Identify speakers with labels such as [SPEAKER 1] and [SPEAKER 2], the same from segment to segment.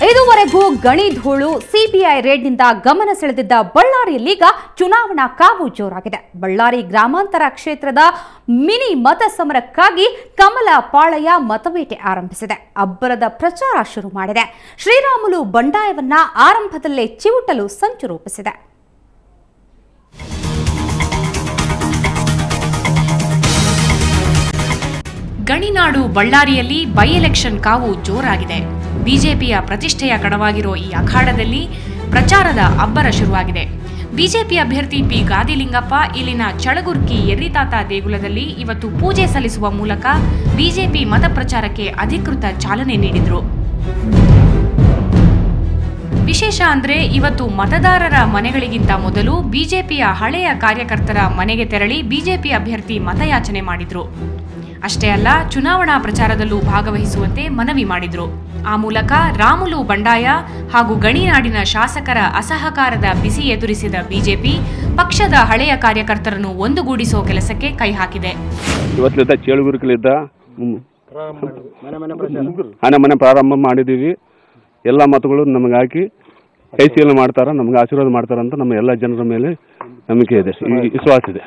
[SPEAKER 1] ಇದುವರೆಗೂ ಗಣಿ ಧೂಳು ಸಿಬಿಐ ರೇಡ್ನಿಂದ ಗಮನ ಸೆಳೆದಿದ್ದ ಬಳ್ಳಾರಿಯಲ್ಲೀಗ ಚುನಾವಣಾ ಕಾವು ಜೋರಾಗಿದೆ. ಬಳ್ಳಾರಿ ಗ್ರಾಮಾಂತರ ಕ್ಷೇತ್ರದ ಮಿನಿ ಮತ ಸಮರಕ್ಕಾಗಿ ಕಮಲ ಪಾಳಯ ಮತಬೇಟೆ ಆರಂಭಿಸಿದೆ. ಅಬ್ಬರದ ಪ್ರಚಾರ ಶುರು ಮಾಡಿದೆ. ಶ್ರೀರಾಮುಲು ಬಂಡಾಯವನ್ನ ಆರಂಭದಲ್ಲೇ ಚಿವುಟಲು ಸಂಚು ರೂಪಿಸಿದೆ.
[SPEAKER 2] ಗಣಿನಾಡು ಬಳ್ಳಾರಿಯಲ್ಲಿ ಬೈ ಎಲೆಕ್ಷನ್ ಕಾವು ಜೋರಾಗಿದೆ. ಬಿಜೆಪಿಯ ಪ್ರತಿಷ್ಠೆಯ ಕಣವಾಗಿರೋ ಈ ಅಖಾಡದಲ್ಲಿ ಪ್ರಚಾರದ ಅಬ್ಬರ ಶುರುವಾಗಿದೆ. ಬಿಜೆಪಿ ಅಭ್ಯರ್ಥಿ ಪಿ ಗಾದಿಲಿಂಗಪ್ಪ ಇಲ್ಲಿನ ಚಳಗುರ್ಕಿ ಎರ್ರಿತಾತ ದೇಗುಲದಲ್ಲಿ ಇವತ್ತು ಪೂಜೆ ಸಲ್ಲಿಸುವ ಮೂಲಕ ಬಿಜೆಪಿ ಮತ ಪ್ರಚಾರಕ್ಕೆ ಅಧಿಕೃತ ಚಾಲನೆ ನೀಡಿದರು. ವಿಶೇಷ ಅಂದ್ರೆ ಇವತ್ತು ಮತದಾರರ ಮನೆಗಳಿಗಿಂತ ಮೊದಲು ಬಿಜೆಪಿಯ ಹಳೆಯ ಕಾರ್ಯಕರ್ತರ ಮನೆಗೆ ತೆರಳಿ ಬಿಜೆಪಿ ಅಭ್ಯರ್ಥಿ ಮತಯಾಚನೆ ಮಾಡಿದ್ರು. ಅಷ್ಟೇ ಅಲ್ಲ, ಚುನಾವಣಾ ಪ್ರಚಾರದಲ್ಲೂ ಭಾಗವಹಿಸುವಂತೆ ಮನವಿ ಮಾಡಿದ್ರು. ಆ ಮೂಲಕ ರಾಮುಲು ಬಂಡಾಯ ಹಾಗೂ ಗಣಿನಾಡಿನ ಶಾಸಕರ ಅಸಹಕಾರದ ಬಿಸಿ ಎದುರಿಸಿದ ಬಿಜೆಪಿ ಪಕ್ಷದ ಹಳೆಯ ಕಾರ್ಯಕರ್ತರನ್ನು ಒಂದುಗೂಡಿಸೋ ಕೆಲಸಕ್ಕೆ ಕೈ ಹಾಕಿದೆ.
[SPEAKER 3] ಇವತ್ತಿನಿಂದ ಚೇಳುಗುರುಕಲಿದ್ದ ಮನೆ ಪ್ರಾರಂಭ ಮಾಡಿದ್ದೀವಿ. ಎಲ್ಲ ಮತಗಳು ನಮಗೆ ಹಾಕಿ ಕೈಚೀಲ ಮಾಡ್ತಾರ, ನಮ್ಗೆ ಆಶೀರ್ವಾದ ಮಾಡ್ತಾರಂತ ನಮ್ಮ ಎಲ್ಲ ಜನರ ಮೇಲೆ ನಂಬಿಕೆ ಇದೆ, ವಿಶ್ವಾಸ ಇದೆ.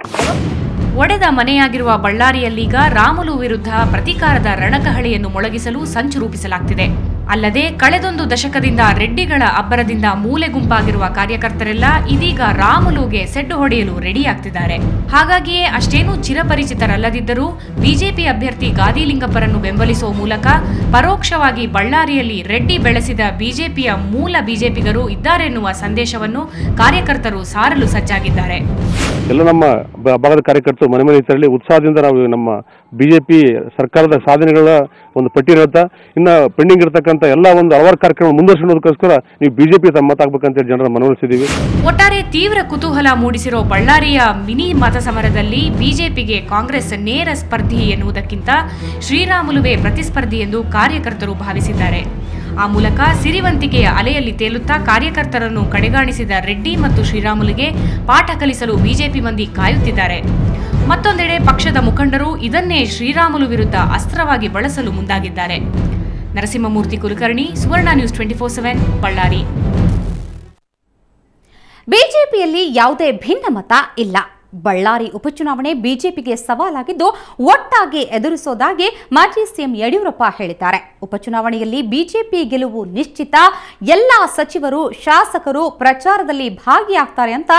[SPEAKER 2] ಒಡೆದ ಮನೆಯಾಗಿರುವ ಬಳ್ಳಾರಿಯಲ್ಲೀಗ ರಾಮುಲು ವಿರುದ್ಧ ಪ್ರತೀಕಾರದ ರಣಕಹಳೆಯನ್ನು ಮೊಳಗಿಸಲು ಸಂಚು ರೂಪಿಸಲಾಗ್ತಿದೆ. ಅಲ್ಲದೆ ಕಳೆದೊಂದು ದಶಕದಿಂದ ರೆಡ್ಡಿಗಳ ಅಬ್ಬರದಿಂದ ಮೂಲೆ ಗುಂಪಾಗಿರುವ ಕಾರ್ಯಕರ್ತರೆಲ್ಲ ಇದೀಗ ರಾಮುಲುಗೆ ಸೆಡ್ಡು ಹೊಡೆಯಲು ರೆಡಿಯಾಗ್ತಿದ್ದಾರೆ. ಹಾಗಾಗಿಯೇ ಅಷ್ಟೇನೂ ಚಿರಪರಿಚಿತರಲ್ಲದಿದ್ದರೂ ಬಿಜೆಪಿ ಅಭ್ಯರ್ಥಿ ಗಾದಿಲಿಂಗಪ್ಪರನ್ನು ಬೆಂಬಲಿಸುವ ಮೂಲಕ ಪರೋಕ್ಷವಾಗಿ ಬಳ್ಳಾರಿಯಲ್ಲಿ ರೆಡ್ಡಿ ಬೆಳೆಸಿದ ಬಿಜೆಪಿಯ ಮೂಲ ಬಿಜೆಪಿಗರು ಇದ್ದಾರೆನ್ನುವ ಸಂದೇಶವನ್ನು ಕಾರ್ಯಕರ್ತರು ಸಾರಲು ಸಜ್ಜಾಗಿದ್ದಾರೆ.
[SPEAKER 3] ಎಲ್ಲ ನಮ್ಮ ಭಾಗದ ಕಾರ್ಯಕರ್ತರು ಮನೆ ಮನೆ ತೆರಳಿ ಉತ್ಸಾಹದಿಂದ ನಾವು ನಮ್ಮ ಬಿಜೆಪಿ ಸರ್ಕಾರದ ಸಾಧನೆಗಳ ಒಂದು ಪಟ್ಟಿ ಇರುತ್ತಾ ಇನ್ನು ಪೆಂಡಿಂಗ್ ಇರತಕ್ಕಂಥ ಎಲ್ಲ ಒಂದು ಹಲವಾರು ಕಾರ್ಯಕ್ರಮ ಮುಂದುವರಿಸೋದಕ್ಕೋಸ್ಕರ ನೀವು ಬಿಜೆಪಿ ಮತ ಹಾಕಬೇಕಂತ ಜನರ ಮನವೊಲಿಸಿದ್ದೀವಿ.
[SPEAKER 2] ಒಟ್ಟಾರೆ ತೀವ್ರ ಕುತೂಹಲ ಮೂಡಿಸಿರೋ ಬಳ್ಳಾರಿಯ ಮಿನಿ ಮತ ಸಮರದಲ್ಲಿ ಬಿಜೆಪಿಗೆ ಕಾಂಗ್ರೆಸ್ ನೇರ ಸ್ಪರ್ಧಿ ಎನ್ನುವುದಕ್ಕಿಂತ ಶ್ರೀರಾಮುಲುವೇ ಪ್ರತಿಸ್ಪರ್ಧಿ ಎಂದು ಕಾರ್ಯಕರ್ತರು ಭಾವಿಸಿದ್ದಾರೆ. ಆ ಮೂಲಕ ಸಿರಿವಂತಿಕೆಯ ಅಲೆಯಲ್ಲಿ ತೇಲುತ್ತಾ ಕಾರ್ಯಕರ್ತರನ್ನು ಕಡೆಗಾಣಿಸಿದ ರೆಡ್ಡಿ ಮತ್ತು ಶ್ರೀರಾಮುಲುಗೆ ಪಾಠ ಕಲಿಸಲು ಬಿಜೆಪಿ ಮಂದಿ ಕಾಯುತ್ತಿದ್ದಾರೆ. ಮತ್ತೊಂದೆಡೆ ಪಕ್ಷದ ಮುಖಂಡರು ಇದನ್ನೇ ಶ್ರೀರಾಮುಲು ವಿರುದ್ಧ ಅಸ್ತ್ರವಾಗಿ ಬಳಸಲು ಮುಂದಾಗಿದ್ದಾರೆ. ನರಸಿಂಹಮೂರ್ತಿ ಕುಲಕರ್ಣಿ, ಸುವರ್ಣ ನ್ಯೂಸ್ 24/7, ಬಳ್ಳಾರಿ.
[SPEAKER 1] ಬಿಜೆಪಿಯಲ್ಲಿ ಯಾವುದೇ ಭಿನ್ನಮತ ಇಲ್ಲ. ಬಳ್ಳಾರಿ ಉಪಚುನಾವಣೆ ಬಿಜೆಪಿಗೆ ಸವಾಲಾಗಿದ್ದು ಒಟ್ಟಾಗಿ ಎದುರಿಸೋದಾಗಿ ಮಾಜಿ ಸಿಎಂ ಯಡಿಯೂರಪ್ಪ ಹೇಳಿದ್ದಾರೆ. ಉಪಚುನಾವಣೆಯಲ್ಲಿ ಬಿಜೆಪಿ ಗೆಲುವು ನಿಶ್ಚಿತ. ಎಲ್ಲ ಸಚಿವರು ಶಾಸಕರು ಪ್ರಚಾರದಲ್ಲಿ ಭಾಗಿಯಾಗ್ತಾರೆ ಅಂತ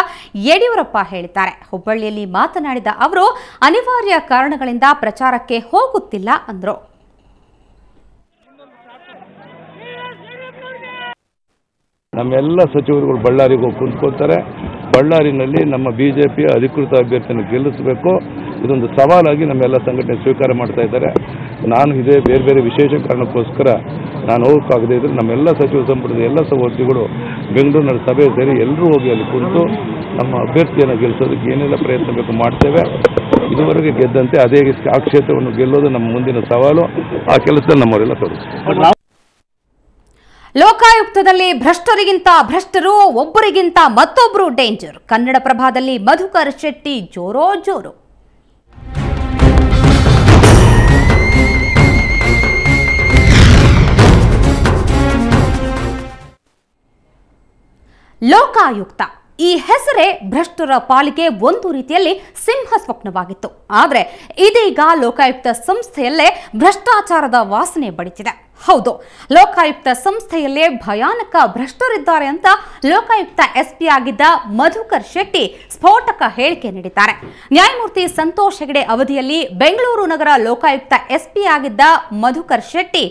[SPEAKER 1] ಯಡಿಯೂರಪ್ಪ ಹೇಳಿದ್ದಾರೆ. ಹುಬ್ಬಳ್ಳಿಯಲ್ಲಿ ಮಾತನಾಡಿದ ಅವರು ಅನಿವಾರ್ಯ ಕಾರಣಗಳಿಂದ ಪ್ರಚಾರಕ್ಕೆ ಹೋಗುತ್ತಿಲ್ಲ ಅಂದರು.
[SPEAKER 4] ನಮ್ಮೆಲ್ಲ ಸಚಿವರುಗಳು ಬಳ್ಳಾರಿಗೆ ಹೋಗಿ ಕುಂತ್ಕೊಳ್ತಾರೆ. ಬಳ್ಳಾರಿನಲ್ಲಿ ನಮ್ಮ ಬಿಜೆಪಿಯ ಅಧಿಕೃತ ಅಭ್ಯರ್ಥಿಯನ್ನು ಗೆಲ್ಲಿಸಬೇಕು. ಇದೊಂದು ಸವಾಲಾಗಿ ನಮ್ಮೆಲ್ಲ ಸಂಘಟನೆ ಸ್ವೀಕಾರ ಮಾಡ್ತಾ ಇದ್ದಾರೆ. ನಾನು ಇದೇ ಬೇರೆ ಬೇರೆ ವಿಶೇಷ ಕಾರಣಕ್ಕೋಸ್ಕರ ನಾನು ಹೋಗೋಕ್ಕಾಗದೇ ಇದ್ದರೆ ನಮ್ಮೆಲ್ಲ ಸಚಿವ ಸಂಪುಟದ ಎಲ್ಲ ಸಹೋದ್ಯೋಗಿಗಳು ಬೆಂಗಳೂರಿನಲ್ಲಿ ಸಭೆ ಸೇರಿ ಎಲ್ಲರೂ ಹೋಗಿ ಅಲ್ಲಿ ಕುಂತು ನಮ್ಮ ಅಭ್ಯರ್ಥಿಯನ್ನು ಗೆಲ್ಲಿಸೋದಕ್ಕೆ ಏನೆಲ್ಲ ಪ್ರಯತ್ನ ಬೇಕು ಮಾಡ್ತೇವೆ. ಇದುವರೆಗೆ ಗೆದ್ದಂತೆ ಅದೇ ಆ ಕ್ಷೇತ್ರವನ್ನು ಗೆಲ್ಲೋದು ನಮ್ಮ ಮುಂದಿನ ಸವಾಲು. ಆ ಕೆಲಸದಲ್ಲಿ ನಮ್ಮವರೆಲ್ಲ ತೊಡಗಿಸ್ತಾರೆ.
[SPEAKER 1] ಲೋಕಾಯುಕ್ತದಲ್ಲಿ ಭ್ರಷ್ಟರಿಗಿಂತ ಭ್ರಷ್ಟರು, ಒಬ್ಬರಿಗಿಂತ ಮತ್ತೊಬ್ಬರು ಡೇಂಜರ್. ಕನ್ನಡಪ್ರಭದಲ್ಲಿ ಮಧುಕರ್ ಶೆಟ್ಟಿ ಜೋರೋ ಜೋರು. ಲೋಕಾಯುಕ್ತ ಈ ಹೆಸರೇ ಭ್ರಷ್ಟರ ಪಾಲಿಗೆ ಒಂದು ರೀತಿಯಲ್ಲಿ ಸಿಂಹ ಸ್ವಪ್ನವಾಗಿತ್ತು. ಆದರೆ ಇದೀಗ ಲೋಕಾಯುಕ್ತ ಸಂಸ್ಥೆಯಲ್ಲೇ ಭ್ರಷ್ಟಾಚಾರದ ವಾಸನೆ ಬಡಿತಿದೆ. ಹೌದು, ಲೋಕಾಯುಕ್ತ ಸಂಸ್ಥೆಯಲ್ಲೇ ಭಯಾನಕ ಭ್ರಷ್ಟರಿದ್ದಾರೆ ಅಂತ ಲೋಕಾಯುಕ್ತ ಎಸ್ಪಿ ಆಗಿದ್ದ ಮಧುಕರ್ ಶೆಟ್ಟಿ ಸ್ಫೋಟಕ ಹೇಳಿಕೆ ನೀಡಿದ್ದಾರೆ. ನ್ಯಾಯಮೂರ್ತಿ ಸಂತೋಷ್ ಹೆಗಡೆ ಅವಧಿಯಲ್ಲಿ ಬೆಂಗಳೂರು ನಗರ ಲೋಕಾಯುಕ್ತ ಎಸ್ಪಿ ಆಗಿದ್ದ ಮಧುಕರ್ ಶೆಟ್ಟಿ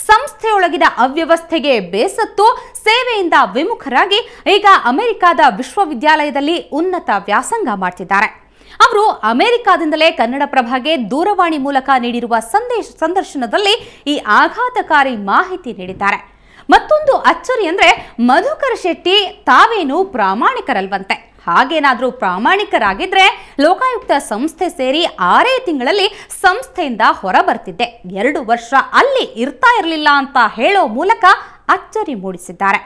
[SPEAKER 1] ಸಂಸ್ಥೆಯೊಳಗಿನ ಅವ್ಯವಸ್ಥೆಗೆ ಬೇಸತ್ತು ಸೇವೆಯಿಂದ ವಿಮುಖರಾಗಿ ಈಗ ಅಮೆರಿಕದ ವಿಶ್ವವಿದ್ಯಾಲಯದಲ್ಲಿ ಉನ್ನತ ವ್ಯಾಸಂಗ ಮಾಡ್ತಿದ್ದಾರೆ. ಅವರು ಅಮೆರಿಕಾದಿಂದಲೇ ಕನ್ನಡಪ್ರಭಗೆ ದೂರವಾಣಿ ಮೂಲಕ ನೀಡಿರುವ ಸಂದರ್ಶನದಲ್ಲಿ ಈ ಆಘಾತಕಾರಿ ಮಾಹಿತಿ ನೀಡಿದ್ದಾರೆ. ಮತ್ತೊಂದು ಅಚ್ಚರಿ ಅಂದ್ರೆ ಮಧುಕರ್ ಶೆಟ್ಟಿ ತಾವೇನು ಪ್ರಾಮಾಣಿಕರಲ್ವಂತೆ. ಹಾಗೇನಾದ್ರೂ ಪ್ರಾಮಾಣಿಕರಾಗಿದ್ರೆ ಲೋಕಾಯುಕ್ತ ಸಂಸ್ಥೆ ಸೇರಿ 6 ತಿಂಗಳಲ್ಲಿ ಸಂಸ್ಥೆಯಿಂದ ಹೊರಬರ್ತಿದ್ದೆ, 2 ವರ್ಷ ಅಲ್ಲಿ ಇರ್ತಾ ಇರಲಿಲ್ಲ ಅಂತ ಹೇಳೋ ಮೂಲಕ ಅಚ್ಚರಿ ಮೂಡಿಸಿದ್ದಾರೆ.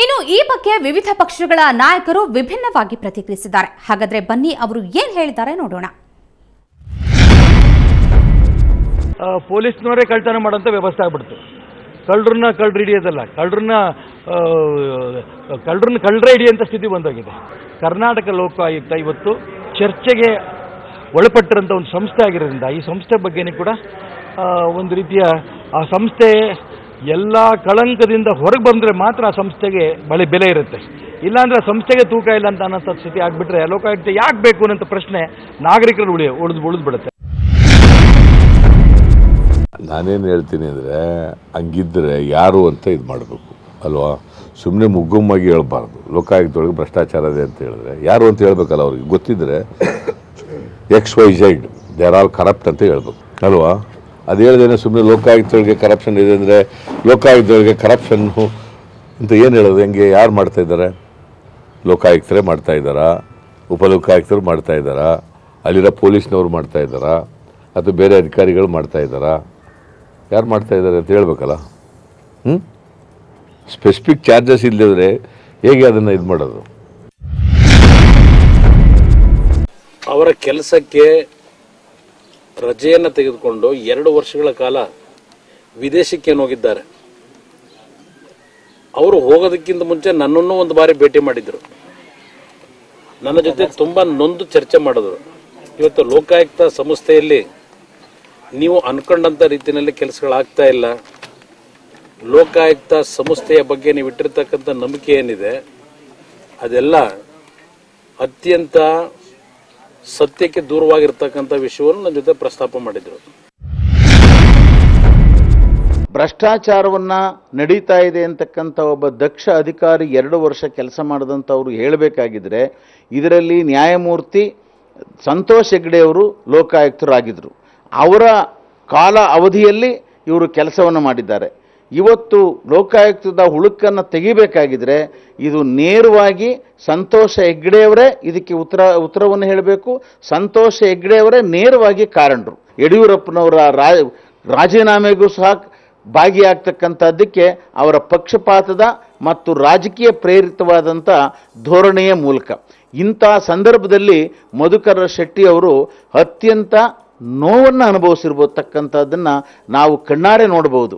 [SPEAKER 1] ಇನ್ನು ಈ ಬಗ್ಗೆ ವಿವಿಧ ಪಕ್ಷಗಳ ನಾಯಕರು ವಿಭಿನ್ನವಾಗಿ ಪ್ರತಿಕ್ರಿಯಿಸಿದ್ದಾರೆ. ಹಾಗಾದ್ರೆ ಬನ್ನಿ ಅವರು ಏನ್ ಹೇಳಿದ್ದಾರೆ ನೋಡೋಣ.
[SPEAKER 5] ಪೊಲೀಸ್ನವರೇ ಕಳ್ತನ ಮಾಡೋಂಥ ವ್ಯವಸ್ಥೆ ಆಗ್ಬಿಡ್ತು. ಕಳ್ಳರನ್ನ ಹಿಡಿಯೋದಲ್ಲ, ಕಳ್ಳರೇ ಹಿಡಿಯೋಂಥ ಸ್ಥಿತಿ ಬಂದೋಗಿದೆ. ಕರ್ನಾಟಕ ಲೋಕಾಯುಕ್ತ ಇವತ್ತು ಚರ್ಚೆಗೆ ಒಳಪಟ್ಟಿರೋಂಥ ಒಂದು ಸಂಸ್ಥೆ ಆಗಿರೋದ್ರಿಂದ ಈ ಸಂಸ್ಥೆ ಬಗ್ಗೆನೇ ಕೂಡ ಒಂದು ರೀತಿಯ ಆ ಸಂಸ್ಥೆ ಎಲ್ಲ ಕಳಂಕದಿಂದ ಹೊರಗೆ ಬಂದರೆ ಮಾತ್ರ ಆ ಸಂಸ್ಥೆಗೆ ಬೆಲೆ ಇರುತ್ತೆ. ಇಲ್ಲಾಂದರೆ ಆ ಸಂಸ್ಥೆಗೆ ತೂಕ ಇಲ್ಲ ಅಂತ ಅನ್ನೋಂಥ ಸ್ಥಿತಿ ಆಗಿಬಿಟ್ರೆ ಲೋಕಾಯುಕ್ತ ಯಾಕೆ ಬೇಕು ಅನ್ನೋಂಥ ಪ್ರಶ್ನೆ ನಾಗರಿಕರು ಉಳಿದ್ಬಿಡುತ್ತೆ.
[SPEAKER 6] ನಾನೇನು ಹೇಳ್ತೀನಿ ಅಂದರೆ ಹಂಗಿದ್ದರೆ ಯಾರು ಅಂತ ಇದು ಮಾಡಬೇಕು ಅಲ್ವಾ, ಸುಮ್ಮನೆ ಮುಗ್ಗಮ್ಮಾಗಿ ಹೇಳ್ಬಾರ್ದು. ಲೋಕಾಯುಕ್ತೊಳಗೆ ಭ್ರಷ್ಟಾಚಾರ ಇದೆ ಅಂತ ಹೇಳಿದ್ರೆ ಯಾರು ಅಂತ ಹೇಳ್ಬೇಕಲ್ಲ, ಅವ್ರಿಗೆ ಗೊತ್ತಿದ್ದರೆ XYZ they are all corrupt ಅಂತ ಹೇಳ್ಬೇಕು ಅಲ್ವಾ. ಅದು ಹೇಳ್ದೇನೆ ಸುಮ್ಮನೆ ಲೋಕಾಯುಕ್ತೊಳಗೆ ಕರಪ್ಷನ್ ಇದೆ ಅಂದರೆ ಲೋಕಾಯುಕ್ತೊಳಗೆ ಕರಪ್ಷನ್ನು ಅಂತ ಏನು ಹೇಳೋದು, ಹೆಂಗೆ ಯಾರು ಮಾಡ್ತಾಯಿದ್ದಾರೆ? ಲೋಕಾಯುಕ್ತರೇ ಮಾಡ್ತಾಯಿದ್ದಾರಾ, ಉಪಲೋಕಾಯುಕ್ತರು ಮಾಡ್ತಾಯಿದ್ದಾರಾ, ಅಲ್ಲಿರೋ ಪೊಲೀಸ್ನವ್ರು ಮಾಡ್ತಾಯಿದ್ದಾರಾ, ಅಥವಾ ಬೇರೆ ಅಧಿಕಾರಿಗಳು ಮಾಡ್ತಾಯಿದ್ದಾರಾ? ಯಾರು ಮಾಡ್ತಾಯಿದ್ದಾರೆ ಅಂತ ಹೇಳ್ಬೇಕಲ್ಲ. ಸ್ಪೆಸಿಫಿಕ್ ಚಾರ್ಜಸ್ ಇಲ್ಲದಿದ್ರೆ ಹೇಗೆ ಅದನ್ನು ಇದು ಮಾಡೋದು?
[SPEAKER 7] ಅವರ ಕೆಲಸಕ್ಕೆ ರಜೆಯನ್ನು ತೆಗೆದುಕೊಂಡು 2 ವರ್ಷಗಳ ಕಾಲ ವಿದೇಶಕ್ಕೆ ಹೋಗಿದ್ದಾರೆ. ಅವರು ಹೋಗೋದಕ್ಕಿಂತ ಮುಂಚೆ ನನ್ನನ್ನು ಒಂದು ಬಾರಿ ಭೇಟಿ ಮಾಡಿದ್ರು. ನನ್ನ ಜೊತೆ ತುಂಬ ನೊಂದು ಚರ್ಚೆ ಮಾಡಿದ್ರು. ಇವತ್ತು ಲೋಕಾಯುಕ್ತ ಸಂಸ್ಥೆಯಲ್ಲಿ ನೀವು ಅನ್ಕೊಂಡಂಥ ರೀತಿಯಲ್ಲಿ ಕೆಲಸಗಳಾಗ್ತಾ ಇಲ್ಲ, ಲೋಕಾಯುಕ್ತ ಸಂಸ್ಥೆಯ ಬಗ್ಗೆ ನೀವು ಇಟ್ಟಿರ್ತಕ್ಕಂಥ ನಂಬಿಕೆ ಏನಿದೆ ಅದೆಲ್ಲ ಅತ್ಯಂತ ಸತ್ಯಕ್ಕೆ ದೂರವಾಗಿರ್ತಕ್ಕಂಥ ವಿಷಯವನ್ನು ನನ್ನ ಜೊತೆ ಪ್ರಸ್ತಾಪ ಮಾಡಿದರು.
[SPEAKER 8] ಭ್ರಷ್ಟಾಚಾರವನ್ನ ನಡೀತಾ ಇದೆ ಅಂತಕ್ಕಂಥ ಒಬ್ಬ ದಕ್ಷ ಅಧಿಕಾರಿ 2 ವರ್ಷ ಕೆಲಸ ಮಾಡಿದಂಥವ್ರು ಹೇಳಬೇಕಾಗಿದ್ರೆ ಇದರಲ್ಲಿ ನ್ಯಾಯಮೂರ್ತಿ ಸಂತೋಷ್ ಹೆಗ್ಡೆ ಅವರು ಲೋಕಾಯುಕ್ತರಾಗಿದ್ದರು. ಅವರ ಕಾಲ ಅವಧಿಯಲ್ಲಿ ಇವರು ಕೆಲಸವನ್ನು ಮಾಡಿದ್ದಾರೆ. ಇವತ್ತು ಲೋಕಾಯುಕ್ತದ ಹುಳುಕನ್ನು ತೆಗಿಬೇಕಾಗಿದ್ರೆ ಇದು ನೇರವಾಗಿ ಸಂತೋಷ್ ಹೆಗ್ಡೆಯವರೇ ಇದಕ್ಕೆ ಉತ್ತರವನ್ನು ಹೇಳಬೇಕು. ಸಂತೋಷ್ ಹೆಗ್ಡೆಯವರೇ ನೇರವಾಗಿ ಕಾರಣರು. ಯಡಿಯೂರಪ್ಪನವರ ರಾಜೀನಾಮೆಗೂ ಸಹ ಭಾಗಿಯಾಗ್ತಕ್ಕಂಥದ್ದಕ್ಕೆ ಅವರ ಪಕ್ಷಪಾತದ ಮತ್ತು ರಾಜಕೀಯ ಪ್ರೇರಿತವಾದಂಥ ಧೋರಣೆಯ ಮೂಲಕ. ಇಂಥ ಸಂದರ್ಭದಲ್ಲಿ ಮಧುಕರ ಶೆಟ್ಟಿ ಅವರು ಅತ್ಯಂತ ನೋವನ್ನು ಅನುಭವಿಸಿರ್ಬೋತಕ್ಕಂಥದ್ದನ್ನು ನಾವು ಕಣ್ಣಾರೆ ನೋಡಬಹುದು.